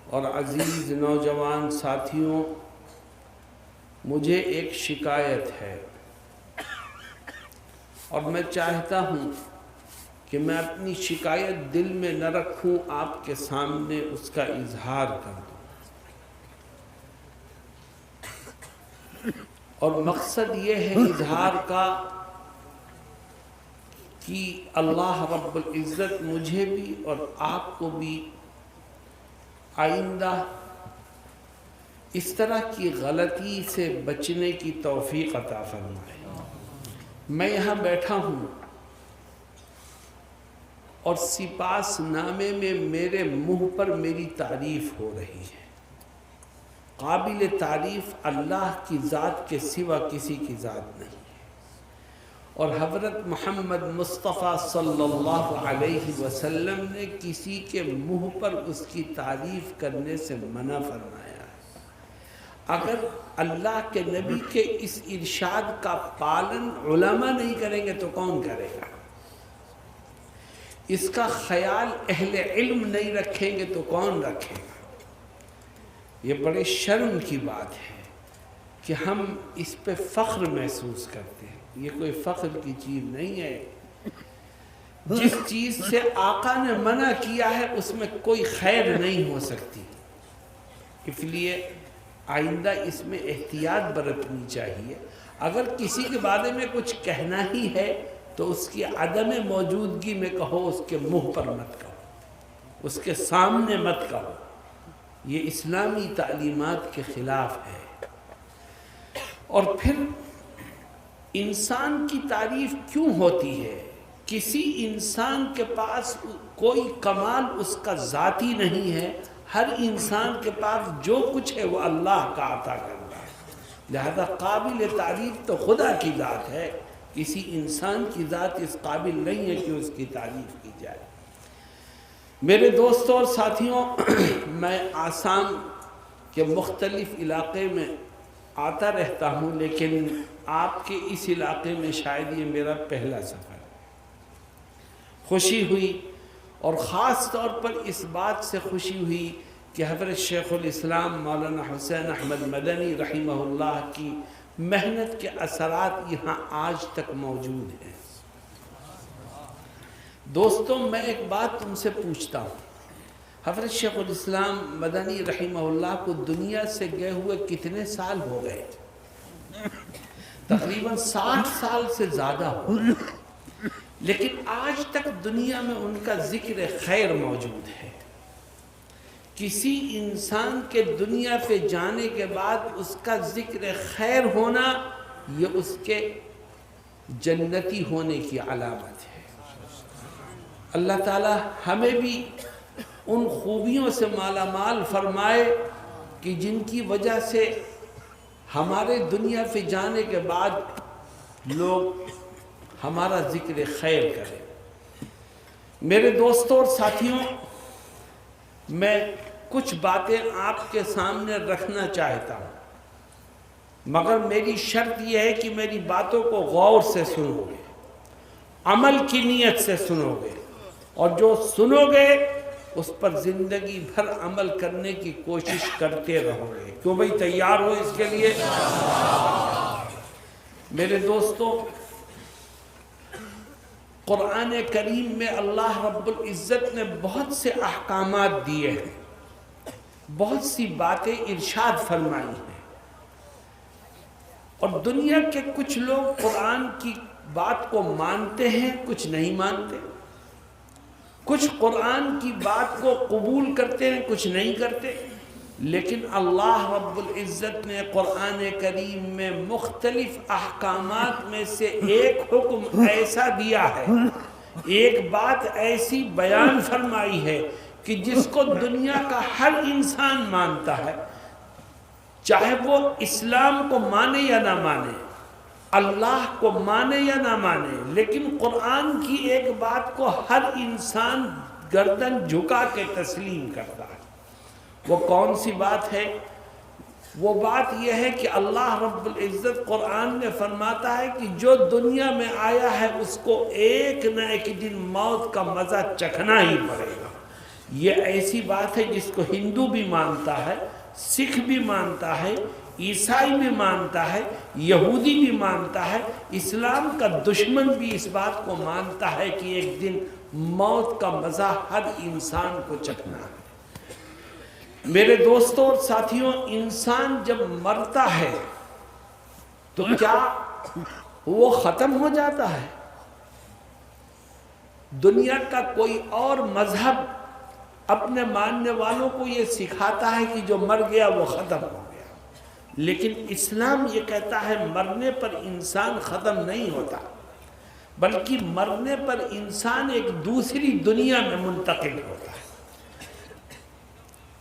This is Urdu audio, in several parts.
اور عزیز نوجوان ساتھیوں، مجھے ایک شکایت ہے اور میں چاہتا ہوں کہ میں اپنی شکایت دل میں نہ رکھوں، آپ کے سامنے اس کا اظہار کر دوں۔ اور مقصد یہ ہے اظہار کا کہ اللہ رب العزت مجھے بھی اور آپ کو بھی آئندہ اس طرح کی غلطی سے بچنے کی توفیق عطا فرمائے۔ میں یہاں بیٹھا ہوں اور سپاس نامے میں میرے منہ پر میری تعریف ہو رہی ہے۔ قابل تعریف اللہ کی ذات کے سوا کسی کی ذات نہیں ہے، اور حضرت محمد مصطفیٰ صلی اللہ علیہ وسلم نے کسی کے منہ پر اس کی تعریف کرنے سے منع فرمایا ہے۔ اگر اللہ کے نبی کے اس ارشاد کا پالن علماء نہیں کریں گے تو کون کرے گا؟ اس کا خیال اہل علم نہیں رکھیں گے تو کون رکھے گا؟ یہ بڑے شرم کی بات ہے کہ ہم اس پہ فخر محسوس کرتے ہیں۔ یہ کوئی فخر کی چیز نہیں ہے۔ جس چیز سے آقا نے منع کیا ہے اس میں کوئی خیر نہیں ہو سکتی، اس لیے آئندہ اس میں احتیاط برتنی چاہیے۔ اگر کسی کے بارے میں کچھ کہنا ہی ہے تو اس کی عدم موجودگی میں کہو، اس کے منہ پر مت کہو، اس کے سامنے مت کہو۔ یہ اسلامی تعلیمات کے خلاف ہے۔ اور پھر انسان کی تعریف کیوں ہوتی ہے؟ کسی انسان کے پاس کوئی کمال اس کا ذاتی نہیں ہے، ہر انسان کے پاس جو کچھ ہے وہ اللہ کا عطا کرتا ہے، لہذا قابل تعریف تو خدا کی ذات ہے، کسی انسان کی ذات اس قابل نہیں ہے کہ اس کی تعریف کی جائے۔ میرے دوستوں اور ساتھیوں، میں آسام کے مختلف علاقے میں آتا رہتا ہوں، لیکن آپ کے اس علاقے میں شاید یہ میرا پہلا سفر ہے۔ خوشی ہوئی، اور خاص طور پر اس بات سے خوشی ہوئی کہ حضرت شیخ الاسلام مولانا حسین احمد مدنی رحمہ اللہ کی محنت کے اثرات یہاں آج تک موجود ہیں۔ دوستوں، میں ایک بات تم سے پوچھتا ہوں، حضرت شیخ الاسلام مدنی رحمہ اللہ کو دنیا سے گئے ہوئے کتنے سال ہو گئے؟ تقریباً 60 سال سے زیادہ ہو گئے، لیکن آج تک دنیا میں ان کا ذکر خیر موجود ہے۔ کسی انسان کے دنیا پہ جانے کے بعد اس کا ذکر خیر ہونا، یہ اس کے جنتی ہونے کی علامت ہے۔ اللہ تعالی ہمیں بھی ان خوبیوں سے مالا مال فرمائے کہ جن کی وجہ سے ہمارے دنیا پہ جانے کے بعد لوگ ہمارا ذکر خیر کریں۔ میرے دوستوں اور ساتھیوں، میں کچھ باتیں آپ کے سامنے رکھنا چاہتا ہوں، مگر میری شرط یہ ہے کہ میری باتوں کو غور سے سنو گے، عمل کی نیت سے سنو گے، اور جو سنو گے اس پر زندگی بھر عمل کرنے کی کوشش کرتے رہو گے۔ کیوں بھائی، تیار ہو اس کے لیے؟ میرے دوستوں، قرآن کریم میں اللہ رب العزت نے بہت سے احکامات دیے ہیں، بہت سی باتیں ارشاد فرمائی ہیں، اور دنیا کے کچھ لوگ قرآن کی بات کو مانتے ہیں، کچھ نہیں مانتے، کچھ قرآن کی بات کو قبول کرتے ہیں، کچھ نہیں کرتے، لیکن اللہ رب العزت نے قرآن کریم میں مختلف احکامات میں سے ایک حکم ایسا دیا ہے، ایک بات ایسی بیان فرمائی ہے کہ جس کو دنیا کا ہر انسان مانتا ہے، چاہے وہ اسلام کو مانے یا نہ مانے، اللہ کو مانے یا نہ مانے، لیکن قرآن کی ایک بات کو ہر انسان گردن جھکا کے تسلیم کرتا ہے۔ وہ کون سی بات ہے؟ وہ بات یہ ہے کہ اللہ رب العزت قرآن میں فرماتا ہے کہ جو دنیا میں آیا ہے اس کو ایک نہ ایک دن موت کا مزہ چکھنا ہی پڑے گا، یہ ایسی بات ہے جس کو ہندو بھی مانتا ہے، سکھ بھی مانتا ہے، عیسائی بھی مانتا ہے، یہودی بھی مانتا ہے، اسلام کا دشمن بھی اس بات کو مانتا ہے کہ ایک دن موت کا مزہ ہر انسان کو چکھنا ہے۔ میرے دوستوں اور ساتھیوں، انسان جب مرتا ہے تو کیا وہ ختم ہو جاتا ہے؟ دنیا کا کوئی اور مذہب اپنے ماننے والوں کو یہ سکھاتا ہے کہ جو مر گیا وہ ختم ہو گیا، لیکن اسلام یہ کہتا ہے مرنے پر انسان ختم نہیں ہوتا، بلکہ مرنے پر انسان ایک دوسری دنیا میں منتقل ہوتا ہے۔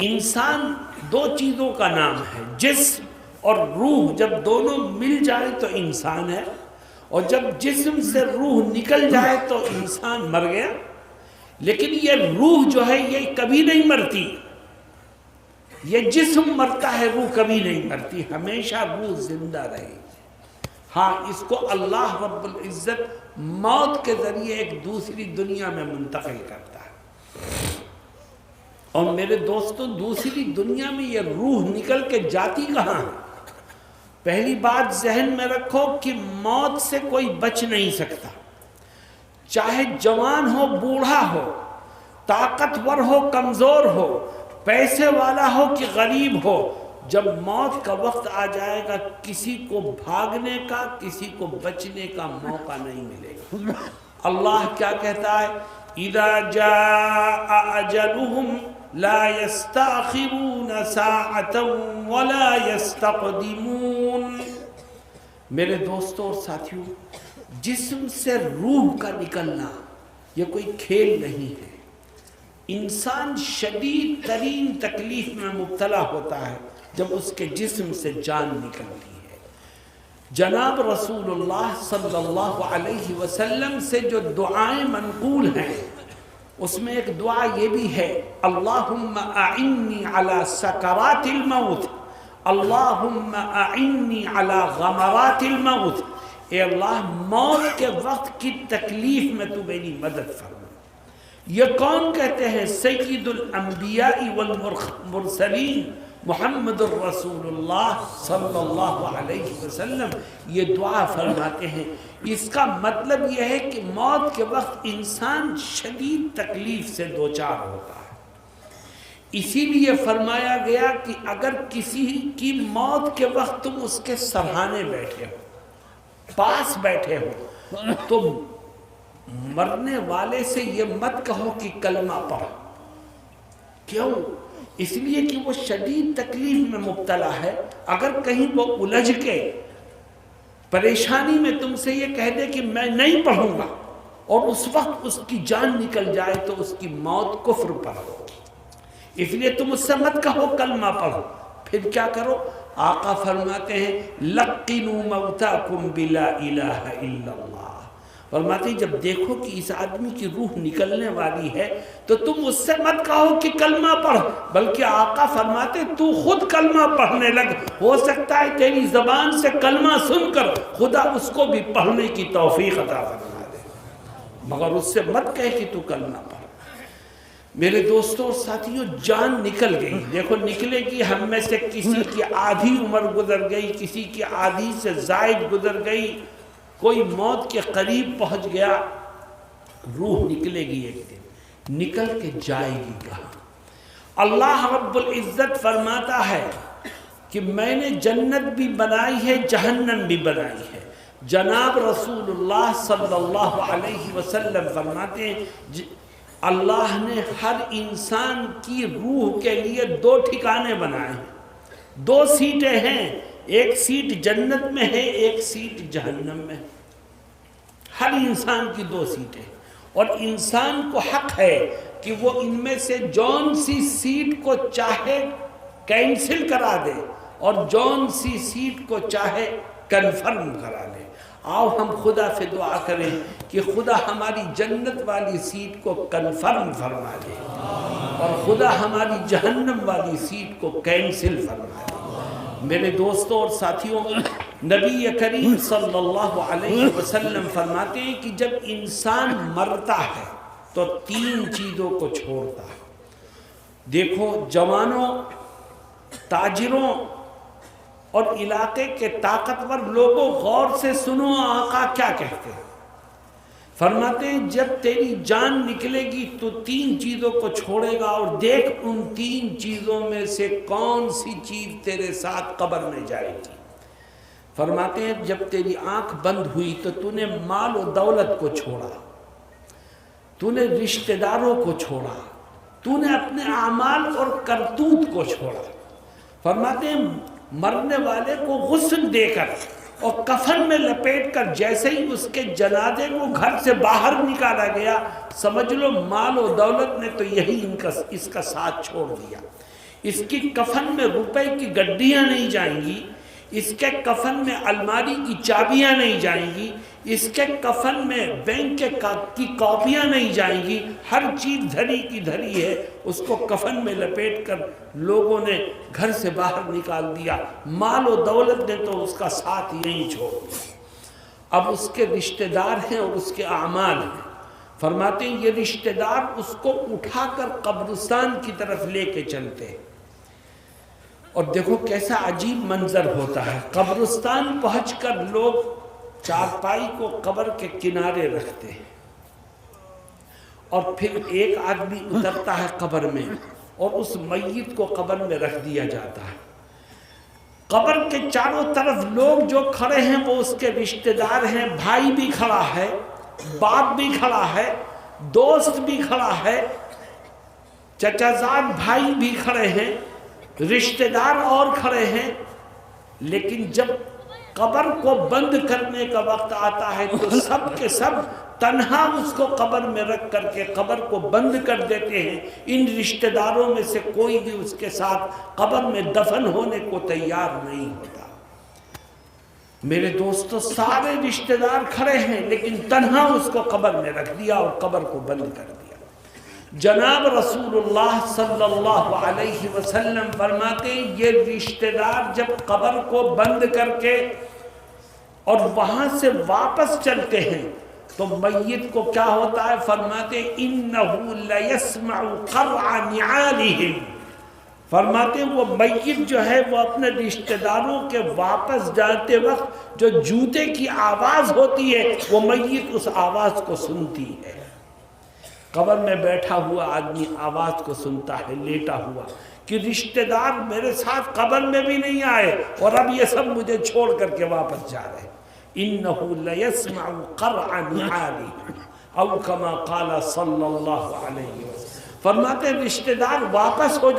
انسان دو چیزوں کا نام ہے، جسم اور روح، جب دونوں مل جائے تو انسان ہے، اور جب جسم سے روح نکل جائے تو انسان مر گیا۔ لیکن یہ روح جو ہے یہ کبھی نہیں مرتی، یہ جسم مرتا ہے، روح کبھی نہیں مرتی، ہمیشہ روح زندہ رہے گی۔ ہاں، اس کو اللہ رب العزت موت کے ذریعے ایک دوسری دنیا میں منتقل کرتا ہے۔ اور میرے دوستوں، دوسری دنیا میں یہ روح نکل کے جاتی کہاں ہے؟ پہلی بات ذہن میں رکھو کہ موت سے کوئی بچ نہیں سکتا، چاہے جوان ہو بوڑھا ہو، طاقتور ہو کمزور ہو، پیسے والا ہو کہ غریب ہو، جب موت کا وقت آ جائے گا کسی کو بھاگنے کا، کسی کو بچنے کا موقع نہیں ملے گا۔ اللہ کیا کہتا ہے؟ اذا جاء اجلهم لا يستأخرون ساعة ولا يستقدمون۔ میرے دوستوں اور ساتھیوں، جسم سے روح کا نکلنا یہ کوئی کھیل نہیں ہے۔ انسان شدید ترین تکلیف میں مبتلا ہوتا ہے جب اس کے جسم سے جان نکلتی ہے۔ جناب رسول اللہ صلی اللہ علیہ وسلم سے جو دعائیں منقول ہیں اس میں ایک دعا یہ بھی ہے، اللہم اعنی علی سکرات الموت، اللہم اعنی علی غمرات الموت، اے اللہ موت کے وقت کی تکلیف میں تو میری مدد فرما۔ یہ کون کہتے ہیں؟ سید الانبیاء والمرسلین محمد الرسول اللہ صلی اللہ علیہ وسلم یہ دعا فرماتے ہیں۔ اس کا مطلب یہ ہے کہ موت کے وقت انسان شدید تکلیف سے دوچار ہوتا ہے، اسی لیے فرمایا گیا کہ اگر کسی کی موت کے وقت تم اس کے سرہانے بیٹھے ہو، پاس بیٹھے ہو، تو مرنے والے سے یہ مت کہو کہ کلمہ پڑھو۔ کیوں؟ اس لیے کہ وہ شدید تکلیف میں مبتلا ہے، اگر کہیں وہ الجھ کے پریشانی میں تم سے یہ کہہ دے کہ میں نہیں پڑھوں گا، اور اس وقت اس کی جان نکل جائے تو اس کی موت کفر پر ہو۔ اس لیے تم اس سے مت کہو کلمہ پڑھو، پھر کیا کرو؟ آقا فرماتے ہیں لقنوا موتاکم بلا الہ الا اللہ، فرماتے ہیں جب دیکھو کہ اس آدمی کی روح نکلنے والی ہے تو تم اس سے مت کہو کہ کلمہ پڑھ، بلکہ آقا فرماتے تو خود کلمہ پڑھنے لگ، ہو سکتا ہے تیری زبان سے کلمہ سن کر خدا اس کو بھی پڑھنے کی توفیق عطا فرما دے، مگر اس سے مت کہے کہ تو کلمہ پڑھ۔ میرے دوستوں اور ساتھیوں، جان نکل گئی، دیکھو نکلے گی، ہم میں سے کسی کی آدھی عمر گزر گئی، کسی کی آدھی سے زائد گزر گئی، کوئی موت کے قریب پہنچ گیا، روح نکلے گی ایک دن، نکل کے جائے گی کہاں؟ اللہ رب العزت فرماتا ہے کہ میں نے جنت بھی بنائی ہے، جہنم بھی بنائی ہے۔ جناب رسول اللہ صلی اللہ علیہ وسلم فرماتے ہیں اللہ نے ہر انسان کی روح کے لیے دو ٹھکانے بنائے ہیں، دو سیٹیں ہیں، ایک سیٹ جنت میں ہے، ایک سیٹ جہنم میں ہے۔ ہر انسان کی دو سیٹیں، اور انسان کو حق ہے کہ وہ ان میں سے جون سی سیٹ کو چاہے کینسل کرا دے اور جون سی سیٹ کو چاہے کنفرم کرا دے۔ آؤ ہم خدا سے دعا کریں کہ خدا ہماری جنت والی سیٹ کو کنفرم فرما دے اور خدا ہماری جہنم والی سیٹ کو کینسل فرما دے۔ میرے دوستوں اور ساتھیوں، نبی کریم صلی اللہ علیہ وسلم فرماتے ہیں کہ جب انسان مرتا ہے تو تین چیزوں کو چھوڑتا ہے۔ دیکھو جوانوں، تاجروں اور علاقے کے طاقتور لوگوں، غور سے سنو آقا کیا کہتے ہیں۔ فرماتے ہیں جب تیری جان نکلے گی تو 3 چیزوں کو چھوڑے گا، اور دیکھ ان 3 چیزوں میں سے کون سی چیز تیرے ساتھ قبر میں جائے گی۔ فرماتے ہیں جب تیری آنکھ بند ہوئی تو تو نے مال و دولت کو چھوڑا، تو نے رشتہ داروں کو چھوڑا، تو نے اپنے اعمال اور کرتوت کو چھوڑا۔ فرماتے ہیں مرنے والے کو غسل دے کر اور کفن میں لپیٹ کر جیسے ہی اس کے جنازے کو گھر سے باہر نکالا گیا، سمجھ لو مال و دولت نے تو یہی اس کا ساتھ چھوڑ دیا۔ اس کی کفن میں روپے کی گڈیاں نہیں جائیں گی، اس کے کفن میں الماری کی چابیاں نہیں جائیں گی، اس کے کفن میں بینک کی کاپیاں نہیں جائیں گی، ہر چیز دھری کی دھری ہے۔ اس کو کفن میں لپیٹ کر لوگوں نے گھر سے باہر نکال دیا، مال و دولت نے تو اس کا ساتھ یہیں چھوڑ دیا۔ اب اس کے رشتہ دار ہیں اور اس کے اعمال ہیں۔ فرماتے ہیں یہ رشتہ دار اس کو اٹھا کر قبرستان کی طرف لے کے چلتے ہیں، اور دیکھو کیسا عجیب منظر ہوتا ہے۔ قبرستان پہنچ کر لوگ چارپائی کو قبر کے کنارے رکھتے ہیں، اور پھر ایک آدمی اترتا ہے قبر میں اور اس میت کو قبر میں رکھ دیا جاتا ہے۔ قبر کے چاروں طرف لوگ جو کھڑے ہیں وہ اس کے رشتہ دار ہیں، بھائی بھی کھڑا ہے، باپ بھی کھڑا ہے، دوست بھی کھڑا ہے، چچا زاد بھائی بھی کھڑے ہیں، رشتہ دار اور کھڑے ہیں۔ لیکن جب قبر کو بند کرنے کا وقت آتا ہے تو سب کے سب تنہا اس کو قبر میں رکھ کر کے قبر کو بند کر دیتے ہیں۔ ان رشتہ داروں میں سے کوئی بھی اس کے ساتھ قبر میں دفن ہونے کو تیار نہیں ہوتا۔ میرے دوستو سارے رشتہ دار کھڑے ہیں لیکن تنہا اس کو قبر میں رکھ دیا اور قبر کو بند کر دیا۔ جناب رسول اللہ صلی اللہ علیہ وسلم فرماتے ہیں یہ رشتہ دار جب قبر کو بند کر کے اور وہاں سے واپس چلتے ہیں تو میت کو کیا ہوتا ہے؟ فرماتے ہیں اِنَّهُ لَيَسْمَعُ قَرْعَ نِعَالِهِمْ۔ فرماتے ہیں وہ میت جو ہے وہ اپنے رشتہ داروں کے واپس جاتے وقت جو جوتے کی آواز ہوتی ہے وہ میت اس آواز کو سنتی ہے۔ قبر میں بیٹھا ہوا آدمی آواز کو سنتا ہے لیٹا ہوا کہ رشتہ دار میرے ساتھ قبر میں بھی نہیں آئے اور اب یہ سب مجھے چھوڑ کر کے واپس جا رہے ہیں۔ إِنَّهُ لَيَسْمَعُ قَرْعَ نِعَالِهِمْ أَوْ كَمَا قَالَ صلی اللہ علیہ وسلم۔ فرماتے ہیں رشتہ دار واپس ہو